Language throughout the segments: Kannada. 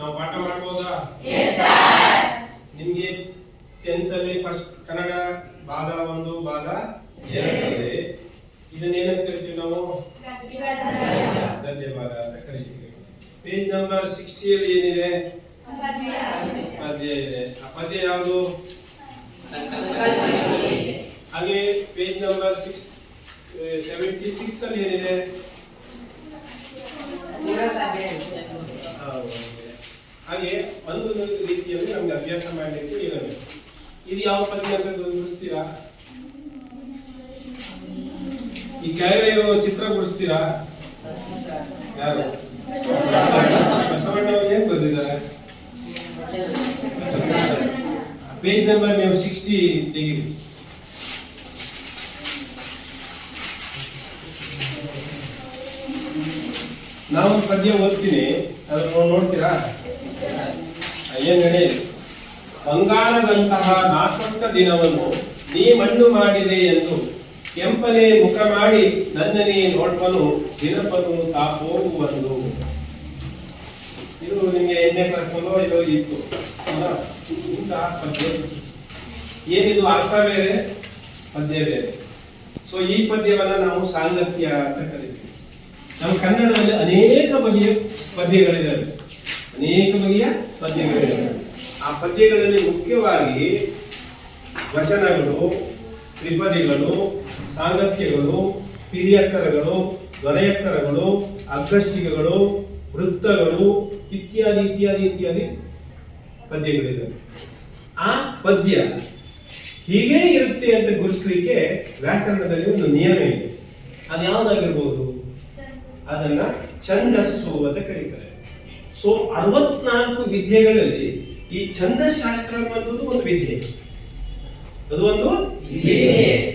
ನಾವು ಪಾಠ ಮಾಡ್ಬೋದಾ? ನಿಮ್ಗೆ 10th ಅಲ್ಲಿ ಫಸ್ಟ್ ಕನ್ನಡ ಭಾಗ 1 ಭಾಗ 2 ಇದೆ. ಇದನ್ನೇನಂತ ಕರಿತೀವಿ ನಾವು? ಗದ್ಯ ಭಾಗ ಅಂತ ಕರಿತೀವಿ. ಪೇಜ್ ನಂಬರ್ 60 ಅಲ್ಲಿ ಏನಿದೆ? ಪದ್ಯ ಇದೆ. ಆ ಪದ್ಯ ಯಾವುದು? ಹಾಗೆ ಪೇಜ್ ನಂಬರ್ 76 ಅಲ್ಲಿ ಏನಿದೆ? ಹಾಗೆ ಒಂದು ರೀತಿಯಲ್ಲಿ ನಮ್ಗೆ ಅಭ್ಯಾಸ ಮಾಡಲಿಕ್ಕೆ ಇರಬೇಕು. ಇದು ಯಾವ ಪದ್ಯ ಅಂತ ಗುರುತಿಸ್ತೀರಾ? ಈ ಕೆಳಗಡೆ ಇರೋ ಚಿತ್ರ ಗುರುತಿಸ್ತೀರಾ? ಯಾರು? ಬಸವಣ್ಣ ಅವರು ಏನ್ ಬಂದಿದ್ದಾರೆ? ಪೇಜ್ ನಂಬರ್ ನೀವು 60 ತೆಗೀರಿ. ನಾವು ಪದ್ಯ ಓದ್ತೀನಿ, ಅದನ್ನು ನೋಡ್ತೀರಾ? ಏನ್ ಹೇಳಿ? ಬಂಗಾಳದಂತಹ ನಾಲ್ಕ ದಿನವನ್ನು ನೀ ಮಣ್ಣು ಮಾಡಿದೆ ಎಂದು ಕೆಂಪನೆ ಮುಖ ಮಾಡಿ ನನ್ನನೇ ನೋಡ್ಪನು ದಿನಪನು ತಾಪೋಗುವುದು. ಇದು ನಿಮಗೆ 8ನೇ ಕ್ಲಾಸ್ನಲ್ಲೋ ಇದು ಇತ್ತು. ಇಂತಹ ಪದ್ಯ. ಏನಿದು? ಅರ್ಥ ಬೇರೆ, ಪದ್ಯ ಬೇರೆ. ಸೊ ಈ ಪದ್ಯವನ್ನ ನಾವು ಸಾಂಗತ್ಯ ಅಂತ ಕರಿತೀವಿ. ನಮ್ಮ ಕನ್ನಡದಲ್ಲಿ ಅನೇಕ ಬಗೆಯ ಪದ್ಯಗಳಿದ್ದಾವೆ. ಅನೇಕ ಬಗೆಯ ಪದ್ಯಗಳಿದ್ದಾವೆ. ಆ ಪದ್ಯಗಳಲ್ಲಿ ಮುಖ್ಯವಾಗಿ ವಚನಗಳು, ತ್ರಿಪದಿಗಳು, ಸಾಂಗತ್ಯಗಳು, ಪಿರಿಯಕ್ಕರಗಳು, ದ್ವರಯಕ್ಕರಗಳು, ಅಗ್ಗಷ್ಟಿಕೆಗಳು, ವೃತ್ತಗಳು ಇತ್ಯಾದಿ ಇತ್ಯಾದಿ ಇತ್ಯಾದಿ ಪದ್ಯಗಳಿದ್ದಾವೆ. ಆ ಪದ್ಯ ಹೀಗೆ ಇರುತ್ತೆ ಅಂತ ಗುರುತಿಸಲಿಕ್ಕೆ ವ್ಯಾಕರಣದಲ್ಲಿ ಒಂದು ನಿಯಮ ಇದೆ. ಅದು ಯಾವ್ದಾಗಿರ್ಬೋದು? ಅದನ್ನ ಛಂದಸ್ಸು ಅಂತ ಕರೀತಾರೆ. ಸೊ 64 ವಿದ್ಯೆಗಳಲ್ಲಿ ಈ ಛಂದಸ್ ಶಾಸ್ತ್ರ ಅನ್ನುವಂಥದ್ದು ಒಂದು ವಿದ್ಯೆ. ಅದು ಒಂದು ವಿದ್ಯೆ.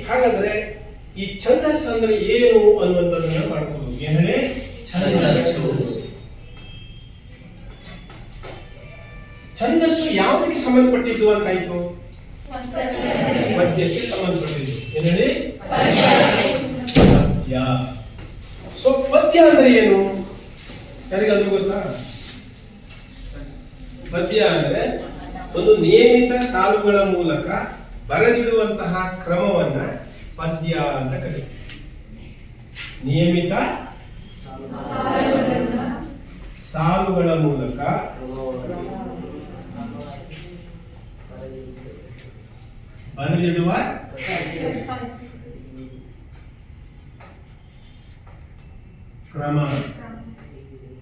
ಹಾಗಾದ್ರೆ ಈ ಛಂದಸ್ ಅಂದ್ರೆ ಏನು ಅನ್ನುವಂಥದ್ದನ್ನ ಮಾಡ್ಕೋಬೇಕು. ಏನೇ ಛಂದಸ್ಸು? ಛಂದಸ್ಸು ಯಾವುದಕ್ಕೆ ಸಂಬಂಧಪಟ್ಟಿದ್ದು ಅಂತಾಯ್ತು? ಪದ್ಯಕ್ಕೆ ಸಂಬಂಧಪಟ್ಟಿದ್ದು. ಏನೇಳಿ? ಪದ್ಯ. ಸೊ ಪದ್ಯ ಅಂದ್ರೆ ಏನು? ಯಾರಿಗಾದ್ರೂ ಗೊತ್ತಾ? ಪದ್ಯ ಅಂದ್ರೆ ಒಂದು ನಿಯಮಿತ ಸಾಲುಗಳ ಮೂಲಕ ಬರೆದಿಡುವಂತಹ ಕ್ರಮವನ್ನ ಪದ್ಯ ಅಂತ ಕರೀತೀವಿ. ನಿಯಮಿತ ಸಾಲುಗಳ ಮೂಲಕ ಬರೆದಿಡುವ ಕ್ರಮ,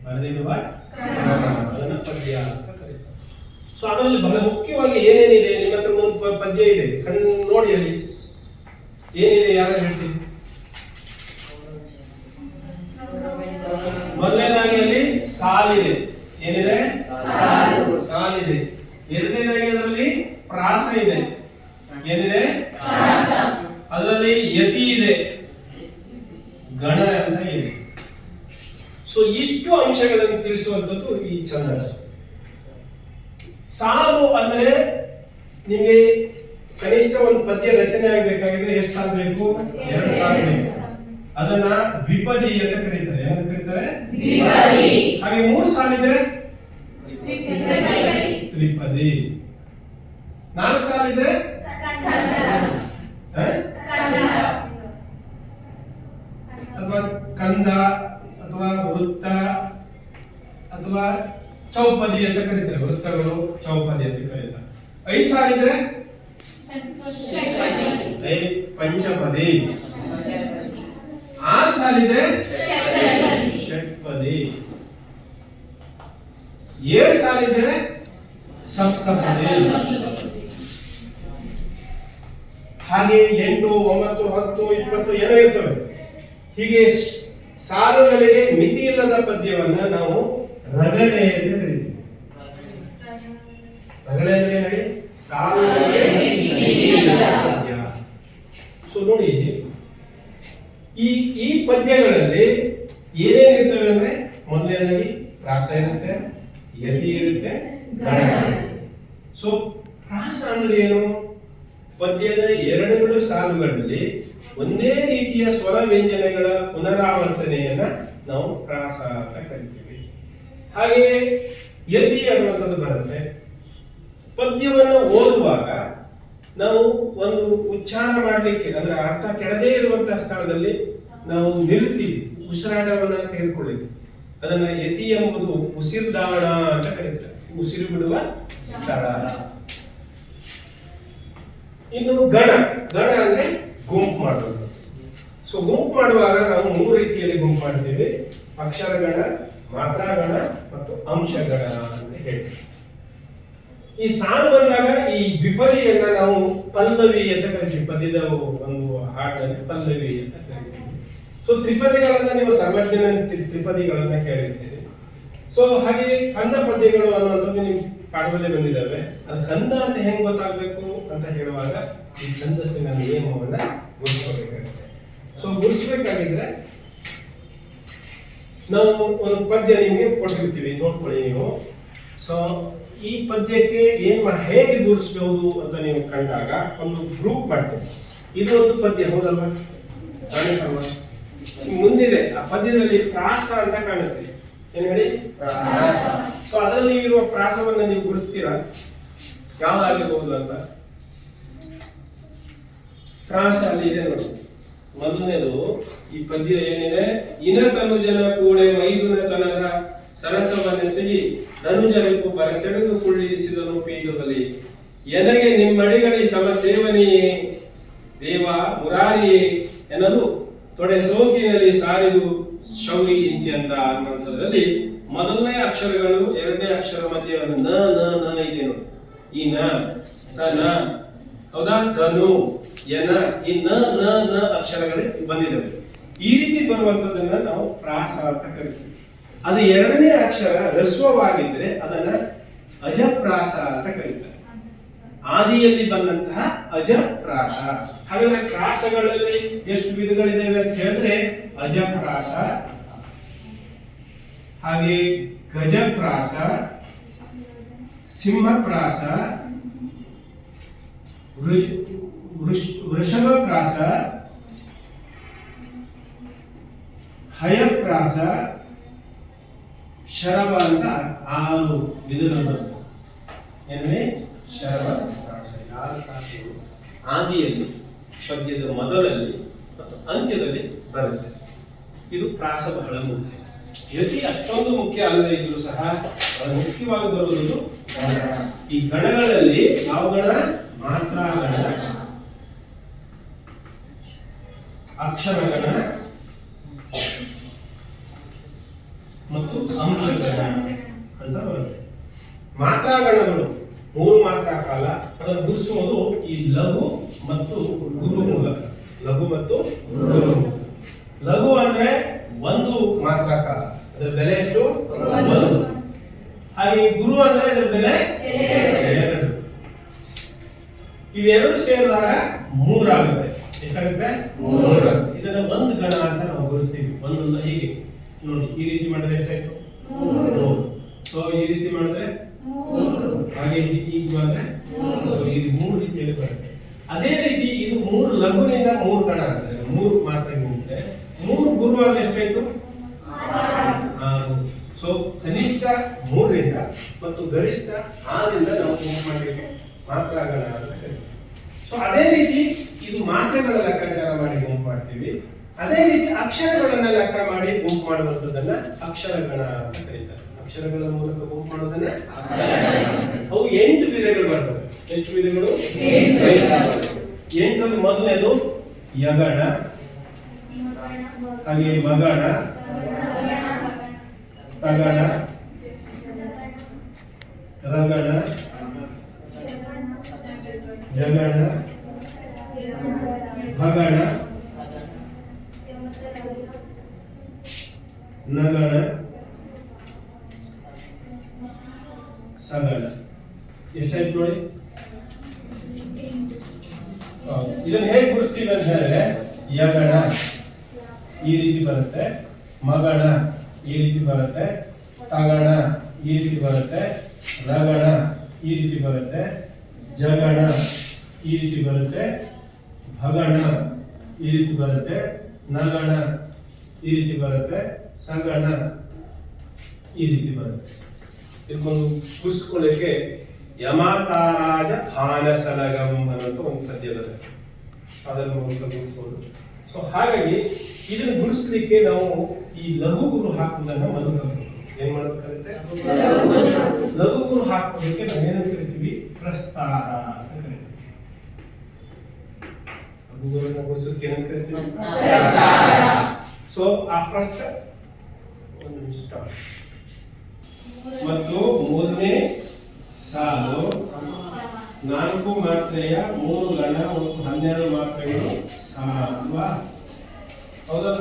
ಬರೆದಿಡುವ ಕ್ರಮ, ಅದನ್ನ ಪದ್ಯ ಅಂತ ಕರೀತಾರೆ. ಸೊ ಅದರಲ್ಲಿ ಬಹಳ ಮುಖ್ಯವಾಗಿ ಏನೇನಿದೆ? ನಿಮ್ಮ ಹತ್ರ ಒಂದು ಪದ್ಯ ಇದೆ, ಕಣ್ಣು ನೋಡಿ, ಅಲ್ಲಿ ಏನಿದೆ? ಯಾರು ಹೇಳ್ತೀವಿ? ಮೊದಲನೇದಾಗಿ ಅಲ್ಲಿ ಸಾಲಿದೆ. ಏನಿದೆ? ಸಾಲಿದೆ. ಎರಡನೇದಾಗಿ ಅದರಲ್ಲಿ ಪ್ರಾಸ ಇದೆ. ಏನಿದೆ? ಅದರಲ್ಲಿ ಯತಿ ಇದೆ, ಗಣ ಅಂತ ಇದೆ. ಸೊ ಇಷ್ಟು ಅಂಶಗಳನ್ನು ತಿಳಿಸುವಂಥದ್ದು ಈ ಛಂದಸ್. ಸಾಲು ಅಂದ್ರೆ ನಿಮಗೆ ಕನಿಷ್ಠ ಒಂದು ಪದ್ಯ ರಚನೆ ಆಗಬೇಕಾಗಿದ್ರೆ ಎಷ್ಟು ಸಾಲು ಬೇಕು? 2 ಸಾಲು ಬೇಕು. ಅದನ್ನ ದ್ವಿಪದಿ ಅಂತ ಕರೀತಾರೆ. ಏನಂತ ಕರೀತಾರೆ? ಹಾಗೆ 3 ಸಾಲಿದ್ರೆ ತ್ರಿಪದಿ. 4 ಸಾಲಿದ್ರೆ ಅಥವಾ ಕಂದ ಅಥವಾ ವೃತ್ತ ಅಥವಾ ಚೌಪದಿ ಅಂತ ಕರೀತಾರೆ. ವೃತ್ತಗಳು ಚೌಪದಿ ಅಂತ ಕರೀತಾರೆ. 5 ಸಾಲಿದ್ರೆ ಪಂಚಪದಿ. 6 ಸಾಲಿದ್ರೆ ಷಟ್ಪದಿ. 7 ಸಾಲಿದ್ರೆ ಸಪ್ತಪದಿ. ಹಾಗೆ 8, 9, 10, 20 ಏನೋ ಇರ್ತವೆ. ಹೀಗೆ ಸಾಲುಗಳಿಗೆ ಮಿತಿ ಇಲ್ಲದ ಪದ್ಯವನ್ನ ನಾವು ರಗಳೆ ಅಂತ ಕರೀತೀವಿ. ರಗಳೆ ಅಂದ್ರೆ ಹೇಳಿ? ಸಾಲುಗಳಿಗೆ ಮಿತಿ ಇಲ್ಲದ ಪದ್ಯ. ಸೊ ನೋಡಿ, ಈ ಪದ್ಯಗಳಲ್ಲಿ ಏನೇನಿರ್ತವೆ ಅಂದ್ರೆ ಮೊದಲನೇದಾಗಿ ಪ್ರಾಸ ಇರುತ್ತೆ, ಯತಿ ಇರುತ್ತೆ, ಗಣ. ಸೊ ಪ್ರಾಸ ಅಂದ್ರೆ ಏನು? ಪದ್ಯದ 2 ಸಾಲುಗಳಲ್ಲಿ ಒಂದೇ ರೀತಿಯ ಸ್ವರ ವ್ಯಂಜನಗಳ ಪುನರಾವರ್ತನೆಯನ್ನ ನಾವು ಪ್ರಾಸ ಅಂತ ಕರಿತೀವಿ. ಹಾಗೆಯೇ ಯತಿ ಅನ್ನುವಂಥದ್ದು ಬರುತ್ತೆ. ಪದ್ಯವನ್ನು ಓದುವಾಗ ನಾವು ಒಂದು ಉಚ್ಚಾರ ಮಾಡಲಿಕ್ಕೆ ಅಂದ್ರೆ ಅರ್ಥ ಕೆಳದೇ ಇರುವಂತಹ ಸ್ಥಳದಲ್ಲಿ ನಾವು ನಿಲ್ತೀವಿ, ಉಸಿರಾಟವನ್ನ ತೆಗೆದುಕೊಳ್ಳಿಕ್ಕೆ. ಅದನ್ನ ಯತಿ ಎಂಬುದು ಉಸಿರ್ದಾಣ ಅಂತ ಕರೀತಾರೆ, ಉಸಿರು ಬಿಡುವ ಸ್ಥಳ. ಇನ್ನು ಗಣ, ಗಣ ಅಂದ್ರೆ ಗುಂಪು ಮಾಡೋದು. ಸೊ ಗುಂಪು ಮಾಡುವಾಗ ನಾವು 3 ರೀತಿಯಲ್ಲಿ ಗುಂಪು ಮಾಡ್ತೀವಿ: ಅಕ್ಷರಗಣ, ಮಾತ್ರಾಗಣ ಮತ್ತು ಅಂಶಗಣ ಅಂತ ಹೇಳ್ತೀವಿ. ಈ ಸಾಲು ಬಂದಾಗ ಈ ವಿಪದಿಯನ್ನ ನಾವು ಪಲ್ಲವಿ ಅಂತ ಕರಿತೀವಿ. ಪದ್ಯದ ಒಂದು ಹಾಡಲ್ಲಿ ಪಲ್ಲವಿ ಅಂತ ಕರಿತೀವಿ. ಸೊ ತ್ರಿಪದಿಗಳನ್ನ ನೀವು ಸರ್ವಜ್ಞನ ತ್ರಿಪದಿಗಳನ್ನ ಕೇಳಿರ್ತೀರಿ. ಸೊ ಹಾಗೆ ಕಂದ ಪದ್ಯಗಳು ಅನ್ನುವಂಥದ್ದು ನಿಮ್ ಪಾಠದಲ್ಲಿ ಬಂದಿದ್ದಾವೆ. ಅದು ಕಂದ ಅಂತ ಹೆಂಗ್ ಗೊತ್ತಾಗ್ಬೇಕು ಅಂತ ಹೇಳುವಾಗ ಈ ಛಂದಸ್ಸಿನ ನಿಯಮವನ್ನ ಗುರುತಿಸಬೇಕಾಗುತ್ತೆ. ಸೊ ಗುರುತಿಸಬೇಕಾಗಿದ್ರೆ ನಾವು ಒಂದು ಪದ್ಯ ನಿಮ್ಗೆ ಕೊಟ್ಟಿರ್ತೀವಿ, ನೋಡ್ಕೊಳ್ಳಿ ನೀವು. ಸೊ ಈ ಪದ್ಯಕ್ಕೆ ಹೇಗೆ ಗುರುತಿಸಬಹುದು ಅಂತ ನೀವು ಕಂಡಾಗ ಒಂದು ಗ್ರೂಪ್ ಮಾಡ್ತೀವಿ. ಇದು ಒಂದು ಪದ್ಯ, ಹೌದಲ್ವಾ? ಮುಂದಿದೆ ಆ ಪದ್ಯದಲ್ಲಿ ಪ್ರಾಸ ಅಂತ ಕಾಣುತ್ತೆ. ಏನ್ ಹೇಳಿ? ಪ್ರಾಸ. ಸೊ ಅದರಲ್ಲಿ ಇರುವ ಪ್ರಾಸವನ್ನ ನೀವು ಗುರುತಿಸ್ತೀರಾ ಯಾವ್ದಾಗಿರ್ಬೋದು ಅಂತ? ಪ್ರಾಸ ಅಲ್ಲಿ ಇದೆ ನೋಡಿ. ಮೊದಲನೇದು ಈ ಪದ್ಯ ಏನಿದೆ: ಇನ ತನುಜನ ಕೂಡೆ ಮೈದುನತನದ ಸರಸವನ್ನೆಸಗಿ ಧನುಜರಿಗೂ ಬರಸೆಳೆದು ಕುಳ್ಳಿರಿಸಿದನು ಪೀಠದಲ್ಲಿ. ಎನಗೆ ನಿಮ್ಮಡಿಗಳಿ ಸಮಸೇವನೆಯೇ ದೇವ ಮುರಾರಿಯೇ ಎನ್ನಲು ತೊಡೆ ಸೋಕಿನಲ್ಲಿ ಸಾರಿದು ಶೌರಿ ಇಂತ್ಯಂತ ಅನ್ನುವಂಥದ್ರಲ್ಲಿ ಮೊದಲನೇ ಅಕ್ಷರಗಳು, ಎರಡನೇ ಅಕ್ಷರ ಮಧ್ಯೆ ನ ನ ನ ಇದೆ ನೋಡಿ. ಈ ನ ನ ಹೌದಾ, ಧನು ಎನ, ಈ ನ ನ ನ ಅಕ್ಷರಗಳೇ ಬಂದಿದ್ದಾವೆ. ಈ ರೀತಿ ಬರುವಂತದನ್ನ ನಾವು ಪ್ರಾಸ ಅಂತ ಕರಿತೀವಿ. ಅದು ಎರಡನೇ ಅಕ್ಷರ ಹ್ರಸ್ವವಾಗಿದ್ರೆ ಅದನ್ನ ಅಜಪ್ರಾಸ ಅಂತ ಕರೀತಾರೆ. ಆದಿಯಲ್ಲಿ ಬಂದಂತಹ ಅಜಪ್ರಾಸ. ಹಾಗಾದ್ರೆ ಪ್ರಾಸಗಳಲ್ಲಿ ಎಷ್ಟು ವಿಧಗಳಿದ್ದಾವೆ ಅಂತ ಹೇಳಿದ್ರೆ ಅಜಪ್ರಾಸ, ಹಾಗೆ ಗಜಪ್ರಾಸ, ಸಿಂಹಪ್ರಾಸ, ವೃಷಭಪ್ರಾಸ, ಹಯಪ್ರಾಸ, ಶರವ ಅಂತ 6 ವಿಧಗಳು. ಏನೇ ಶರವ ಪ್ರಾಸ. 6 ಪ್ರಾಸಗಳು ಆದಿಯಲ್ಲಿ, ಪದ್ಯದ ಮೊದಲಲ್ಲಿ ಮತ್ತು ಅಂತ್ಯದಲ್ಲಿ ಬರುತ್ತೆ. ಇದು ಪ್ರಾಸ ಬಹಳ ಮುಖ್ಯ. ಯತಿ ಅಷ್ಟೊಂದು ಮುಖ್ಯ ಅಲ್ಲದೆ ಇದ್ರೂ ಸಹ ಅದು ಮುಖ್ಯವಾಗಿ ಬರುವುದು ಗಣ. ಈ ಗಣಗಳಲ್ಲಿ ಯಾವ ಗಣ? ಮಾತ್ರಾಗಣ, ಅಕ್ಷರಗಣ ಮತ್ತು ಅಂಶಗಣ ಅಂತ ಬರುತ್ತೆ. ಮಾತ್ರಾಗಣಗಳು 3 ಮಾತ್ರಾ ಕಾಲ. ಅದನ್ನು ಗುರುತಿಸುವುದು ಈ ಲಘು ಮತ್ತು ಗುರು ಮೂಲಕ. ಲಘು ಮತ್ತು ಗುರು. ಲಘು ಅಂದ್ರೆ 1 ಮಾತ್ರಾ ಕಾಲ, ಅದರ ಬೆಲೆ ಎಷ್ಟು? 1. ಹಾಗೆ ಗುರು ಅಂದ್ರೆ ಅದರ ಬೆಲೆ 2. ಇವೆರಡು ಸೇರಿದಾಗ 3 ಆಗುತ್ತೆ. ಎಷ್ಟಾಗುತ್ತೆ? 3. ಇದನ್ನ ಒಂದು ಗಣ ಅಂತ ನಾವು ಗುರುತಿಸ್ತೀವಿ. ಒಂದೊಂದು ಹೀಗೆ ನೋಡಿ, ಈ ರೀತಿ ಮಾಡಿದ್ರೆ ಎಷ್ಟಾಯ್ತು? 3. ಸೊ ಈ ರೀತಿ ಮಾಡಿದ್ರೆ 3, ಹಾಗೆ ಈಗ ಮಾಡಿದ್ರೆ 3. ಸೊ ಇದು 3 ರೀತಿಯಲ್ಲಿ ಬರುತ್ತೆ. ಅದೇ ರೀತಿ ಇದು 3 ಲಘುವಿನಿಂದ 3 ಗಣ ಅಂದ್ರೆ 3 ಮಾತ್ರ ನಿಂತ್ರೆ 3 ಗುರು ಆದ್ರೆ ಎಷ್ಟಾಯ್ತು? 6. ಸೊ ಕನಿಷ್ಠ 3ರಿಂದ ಮತ್ತು ಗರಿಷ್ಠ 6ರಿಂದ ನಾವು ಗುಂಪು ಮಾಡಲಿಕ್ಕೆ ಮಾತ್ರಾಗಣ ಅಂತ ಕರೀತೀವಿ. ಸೊ ಅದೇ ರೀತಿ ಇದು ಮಾತ್ರೆಗಳ ಲೆಕ್ಕಾಚಾರ ಮಾಡಿ ಗುಂಪು ಮಾಡ್ತೀವಿ. ಅದೇ ರೀತಿ ಅಕ್ಷರಗಳನ್ನ ಲೆಕ್ಕ ಮಾಡಿ ಗುಂಪು ಮಾಡುವಂಥದ್ದನ್ನ ಅಕ್ಷರಗಣ ಅಂತ ಕರೀತಾರೆ. ಅಕ್ಷರಗಳ ಮೂಲಕ ಗುಂಪು ಮಾಡೋದನ್ನ ಅವು 8 ವಿಧಗಳು ಬರ್ತವೆ. ಎಷ್ಟು ವಿಧಗಳು? 8. 8ರಲ್ಲಿ ಮೊದಲನೇದು ಯಗಣ, ಹಾಗೆ ಮಗಣ, ತಗಣ, ರಗಣ, ಜಗಣ, ಭಗಣ, ನಗಣ, ಸಗಣ. ಎಷ್ಟಾಯ್ತು ನೋಡಿ? ಇದನ್ನ ಹೇಗೆ ಗುರುತಿಸ್ತೀವಿ ಅಂತ ಹೇಳಿದ್ರೆ ಯಗಣ ಈ ರೀತಿ ಬರುತ್ತೆ, ಮಗಣ ಈ ರೀತಿ ಬರುತ್ತೆ, ತಗಣ ಈ ರೀತಿ ಬರುತ್ತೆ, ರಗಣ ಈ ರೀತಿ ಬರುತ್ತೆ, ಜಗಣ ಈ ರೀತಿ ಬರುತ್ತೆ, ಭಗಣ ಈ ರೀತಿ ಬರುತ್ತೆ, ನಗಣ ಈ ರೀತಿ ಬರುತ್ತೆ, ಸಗಣ ಈ ರೀತಿ ಬರುತ್ತೆ. ಇದಕ್ಕೊಂದು ಗುರ್ಸ್ಕೊಳ್ಳಿಕ್ಕೆ ಯಮತಾರಾಜ ಹಾನಸಲಗಂ ಅನ್ನೋದು ಒಂದು ಪದ್ಯದಲ್ಲಿ ಅದನ್ನು ಗುರುಸ್ಬೋದು. ಸೊ ಹಾಗಾಗಿ ಇದನ್ನು ಗುರುಸ್ಲಿಕ್ಕೆ ನಾವು ಈ ಲಘು ಗುರು ಹಾಕುವುದನ್ನು ಮೊದಲು ಕಲ್ತ್ಬೇಕು. ಏನ್ ಮಾಡ್ಬೇಕಾಗುತ್ತೆ? ಲಘು ಗುರು ಹಾಕೋದಕ್ಕೆ ನಾವೇನು ಕರಿತೀವಿ? ಪ್ರಸ್ತಾರ ಅಂತ ಕರಿತೀವಿ. ಲಘು ಗುರುನ ಗುರುಸೋದಕ್ಕೆ ಏನಂತ ಕರಿತೀವಿ? ಸೊ ಆ ಪ್ರಸ್ತ ಒಂದು ನಿಮಿಷ ಮತ್ತು ಮೂರನೇ ಸಾಲು 4 ಮಾತ್ರೆಯ 3 ಗಣ ಮತ್ತು 12 ಮಾತ್ರೆಗಳು ಸಮ ಅಲ್ವಾ? ಹೌದಲ್ಲ?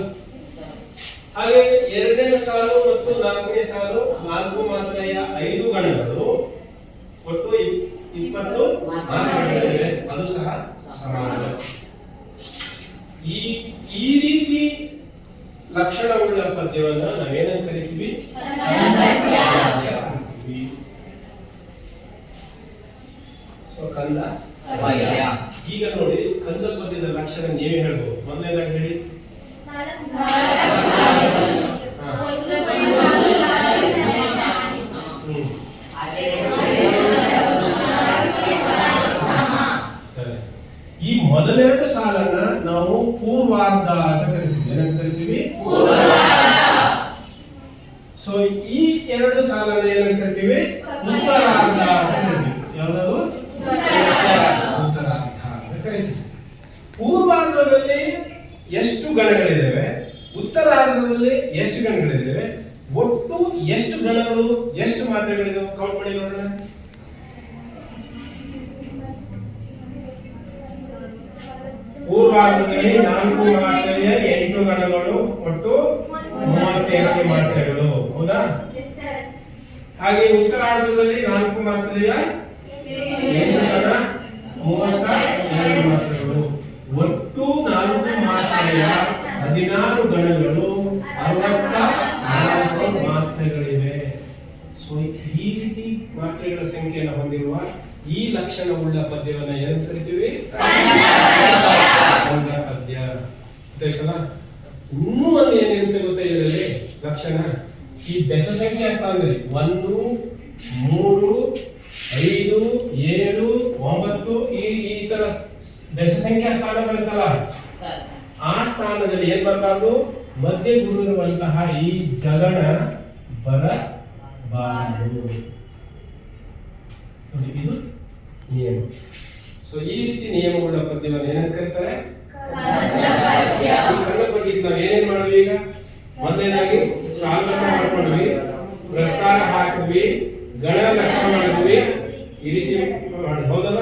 ಹಾಗೆ ಎರಡನೇ ಸಾಲು ಮತ್ತು 4ನೇ ಸಾಲು 4 ಮಾತ್ರೆಯ 5 ಗಣಗಳು ಒಟ್ಟು 20 ಮಾತ್ರೆಗಳಿವೆ, ಅದು ಸಹ ಸಮಾನ. ಈ ರೀತಿ ಲಕ್ಷಣವುಳ್ಳ ಪದ್ಯವನ್ನ ನಾವೇನಂತ ಕರಿತೀವಿ? ಸೊ ಕಂದ ಪದ್ಯ. ಈಗ ನೋಡಿ ಕಂದ ಪದ್ಯದ ಲಕ್ಷಣ ನೀವೇ ಹೇಳ್ಬೋದು. ಮೊದಲನೇದಾಗಿ ಹೇಳಿ. ಸರಿ, ಈ ಮೊದಲೆರಡು ಸಾಲನ್ನ ನಾವು ಪೂರ್ವಾರ್ಧ ಅಂತ ಕರಿತೀವಿ. ಏನಂತ ಕರಿತೀವಿ? ಸೊ ಈ ಎರಡು ಸಾಲನ್ನ ಏನಂತ ಕರಿತೀವಿ? ಉತ್ತರಾರ್ಧ ಅಂತ ಕರಿತೀವಿ. ಯಾವ್ದು? ಉತ್ತರಾರ್ಧ ಅಂತ ಕರಿತೀವಿ. ಪೂರ್ವಾರ್ಧದಲ್ಲಿ ಎಷ್ಟು ಗಣಗಳಿದ್ದಾವೆ, ಉತ್ತರಾರ್ಧದಲ್ಲಿ ಎಷ್ಟು ಗಣಗಳಿದ್ದಾವೆ, ಒಟ್ಟು ಎಷ್ಟು ಗಣಗಳು ಎಷ್ಟು ಮಾತ್ರೆಗಳಿದಾವೆ ಕೌಂಟ್ ಮಾಡಿ ನೋಡೋಣ. ಪೂರ್ವಾರ್ಧದಲ್ಲಿ 4 ಮಾತ್ರೆಯ 8 ಗಣಗಳು, ಒಟ್ಟು 32 ಮಾತ್ರೆಗಳು. ಹೌದಾ? ಹಾಗೆ ಉತ್ತರಾರ್ಧದಲ್ಲಿ 4 ಮಾತ್ರೆಯ 8 ಗಣ 32 ಮಾತ್ರೆಗಳು, ಒಟ್ಟು 4 ಮಾತ್ರೆಯ 16 ಗಣಗಳು 64 ಮಾತ್ರೆಗಳಿವೆ. ಸೊ ಈ ರೀತಿ ಮಾತ್ರೆಗಳ ಸಂಖ್ಯೆಯನ್ನು ಹೊಂದಿರುವ ಈ ಲಕ್ಷಣವುಳ್ಳ ಪದ್ಯವನ್ನು ಏನು ಕರಿತೀವಿ? ಕಂದ ಪದ್ಯ. ಗೊತ್ತಾಯ್ತಲ್ಲ? ಇನ್ನೂ ಒಂದು ಏನಿರುತ್ತೆ ಗೊತ್ತಾ ಇದರಲ್ಲಿ ಲಕ್ಷಣ? ಈ ಬೆಸ ಸಂಖ್ಯೆ ಸ್ಥಾನದಲ್ಲಿ 1, 3, 5, 7, 9 ಈ ತರ ಬೆಸ ಸಂಖ್ಯಾ ಸ್ಥಾನ ಬರುತ್ತಲ್ಲ, ಆ ಸ್ಥಾನದಲ್ಲಿ ಏನ್ ಬರಬಾರ್ದು? ಮಧ್ಯೆ ಗುರುವಿರುವಂತಹ ಈ ಜಗಣ ಬರಬಾರದು. ಇದು ನಿಯಮ. ಸೊ ಈ ರೀತಿ ನಿಯಮಗಳ ಪದ್ಯವನ್ನು ಏನಂತ ಕರೀತಾರೆ? ಕಂದ ಪದ್ಯಕ್ಕೆ ನಾವು ಏನೇನ್ ಮಾಡಿದ್ವಿ? ಈಗ ಮೊದಲನೇದಾಗಿ ಸಾಲನ್ನ ಮಾಡ್ಕೊಂಡ್ವಿ, ಪ್ರಸ್ತಾರ ಹಾಕಿದ್ವಿ, ಗಣ ಲೆಕ್ಕ ಮಾಡಿದ್ವಿ, ಈ ರೀತಿ ಮಾಡಿ. ಹೌದಲ್ಲ?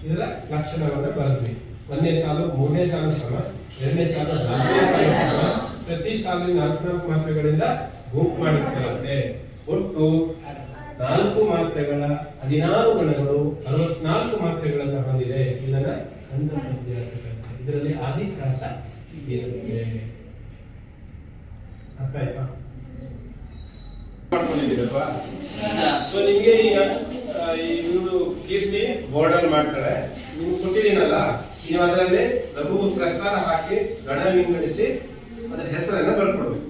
ಇದರ ಲಕ್ಷಣವನ್ನು ಬರೆದ್ವಿ. 1ನೇ ಸಾಲು 3ನೇ ಸಾಲು ಸಮ, 2ನೇ ಸಾಲು 4ನೇ ಸಾಲು ಸಮ, ಪ್ರತಿ ಸಾಲು 4 ಮಾತ್ರೆಗಳಿಂದ ಗುಂಪು ಮಾಡಿರ್ತಾರಂತೆ. ಒಟ್ಟು 4 ಮಾತ್ರೆಗಳ 16 ಗಣಗಳು 64 ಮಾತ್ರೆಗಳನ್ನು ಹೊಂದಿದೆ. ಇದನ್ನ ಕಂದ ಪದ್ಯ ಅಂತ ಕರೀತಾರೆ. ಇದರಲ್ಲಿ ಆದಿಪ್ರಾಸ ಇರುತ್ತೆ. ಅರ್ಥ ಆಯ್ತಾ? ಮಾಡ್ಕೊಂಡಿದ್ದೀರಲ್ವಾ? ಸೊ ನಿಮಗೆ ಈಗ ಇವರು ಕೀರ್ತಿ ಬೋರ್ಡ್ ಅಲ್ಲಿ ಮಾಡ್ತಾರೆ, ನಿಮ್ಗೆ ಕೊಟ್ಟಿದ್ದೀನಲ್ಲ, ನೀವು ಅದರಲ್ಲಿ ಲಘು ಪ್ರಸ್ತಾರ ಹಾಕಿ ಗಣ ವಿಂಗಡಿಸಿ ಅದರ ಹೆಸರನ್ನ ಬರ್ಕೊಡ್ಬೇಕು.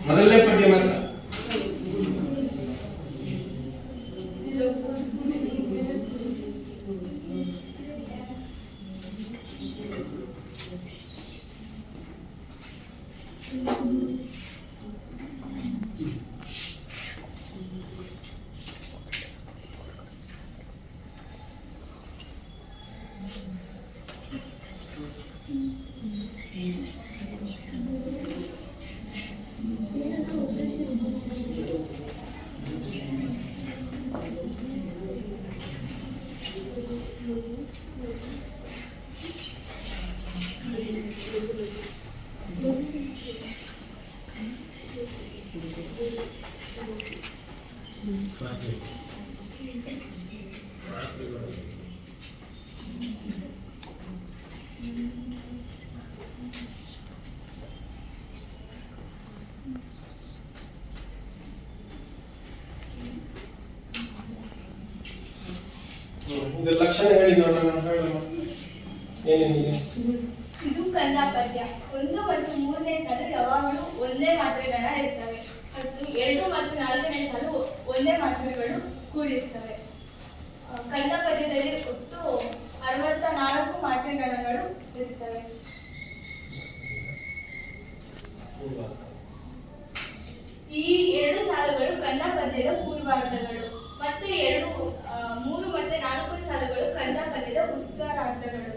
ಮೊದಲನೇ ಪದ್ಯ ಮಾತ್ರ. ಇದು ಲಕ್ಷಣ ಹೇಳಿ ನೋಡೋಣ. ಏನೇನಿದೆ? ಇದು ಕಂದ ಪದ್ಯ. 1 ಮತ್ತು 3ನೇ ಸಾಲು ಯಾವಾಗಲೂ ಒಂದೇ ಮಾತ್ರೆ ಗಣ ಇರ್ತವೆ. ಮತ್ತು 2 ಮತ್ತು 4ನೇ ಸಾಲು ಒಂದೇ ಮಾತ್ರೆಗಳು ಕೂಡಿರ್ತವೆ. ಕಂದ ಪದ್ಯದಲ್ಲಿ ಒಟ್ಟು 64 ಮಾತ್ರೆಗಣಗಳು ಇರ್ತವೆ. ಈ 2 ಸಾಲುಗಳು ಕಂದ ಪದ್ಯದ ಪೂರ್ವಾರ್ಧಗಳು ಮತ್ತು 3 ಮತ್ತು 4 ಸಾಲುಗಳು ಕಂದ ಪದ್ಯದ ಉತ್ತರಾರ್ಧಗಳು.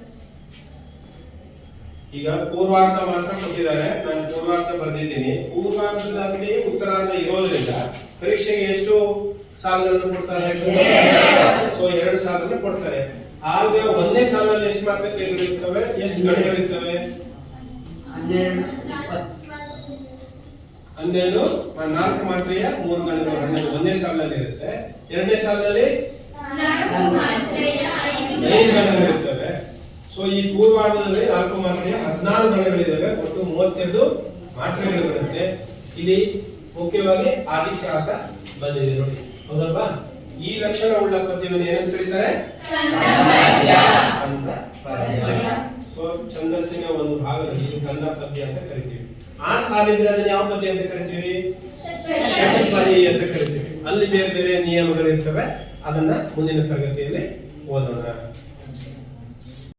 ಈಗ ಪೂರ್ವಾರ್ಧ ಮಾತ್ರ ಕೊಟ್ಟಿದ್ದಾರೆ, ನಾನು ಪೂರ್ವಾರ್ಧ ಬರೆದಿದ್ದೀನಿ. ಪೂರ್ವಾರ್ಧದಲ್ಲಿ ಉತ್ತರಾರ್ಧ ಇರೋದ್ರಿಂದ ಪರೀಕ್ಷೆಗೆ ಎಷ್ಟು ಸಾಲುಗಳನ್ನು ಕೊಡ್ತಾರೆ? ಸೊ 2 ಸಾಲನ್ನು ಕೊಡ್ತಾರೆ. ಆಗ ಒಂದೇ ಸಾಲಲ್ಲಿ ಎಷ್ಟು ಮಾತ್ರೆಗಳಿರ್ತವೆ, ಎಷ್ಟು ಗಣಗಳಿರ್ತವೆ? 12 4 ಮಾತ್ರೆಯ 3 ಗಣಗಳು 12 ಒಂದೇ ಸಾಲಿನಲ್ಲಿ ಇರುತ್ತೆ. ಎರಡನೇ ಸಾಲಿನಲ್ಲಿ 5 ಗಣಗಳಿರ್ತವೆ. ಸೊ ಈ ಪೂರ್ವಾರ್ಧದಲ್ಲಿ 4 ಮಾತ್ರೆಯ 14 ಗಣಗಳಿದ್ದಾವೆ. ಒಟ್ಟು 32 ಮಾತ್ರೆಗಳು ಬರುತ್ತೆ. ಇಲ್ಲಿ ಮುಖ್ಯವಾಗಿ ಆದಿತ್ಯಾಸ ಬಂದಿದೆ ನೋಡಿ, ಹೌದಲ್ವಾ? ಈ ಲಕ್ಷಣ ಉಳ್ಳ ಪದ್ಯವನ್ನು ಏನಂತ ಕರೀತಾರೆ? ಕಂದ ಪದ್ಯ. ಸೊ ಛಂದಸ್ಸಿನ ಒಂದು ಭಾಗದಲ್ಲಿ ಇದು ಕಂದ ಪದ್ಯ ಅಂತ ಕರಿತೀವಿ. ಆ ಸಾಲಿದ್ರೆ ಅದನ್ನ ಯಾವ ಪದ್ಯ ಅಂತ ಕರಿತೀವಿ? ಷಟ್ಪದಿ ಅಂತ ಕರಿತೀವಿ. ಅಲ್ಲಿ ಬೇರೆ ಬೇರೆ ನಿಯಮಗಳಿರ್ತವೆ. ಅದನ್ನ ಮುಂದಿನ ತರಗತಿಯಲ್ಲಿ ಓದೋಣ.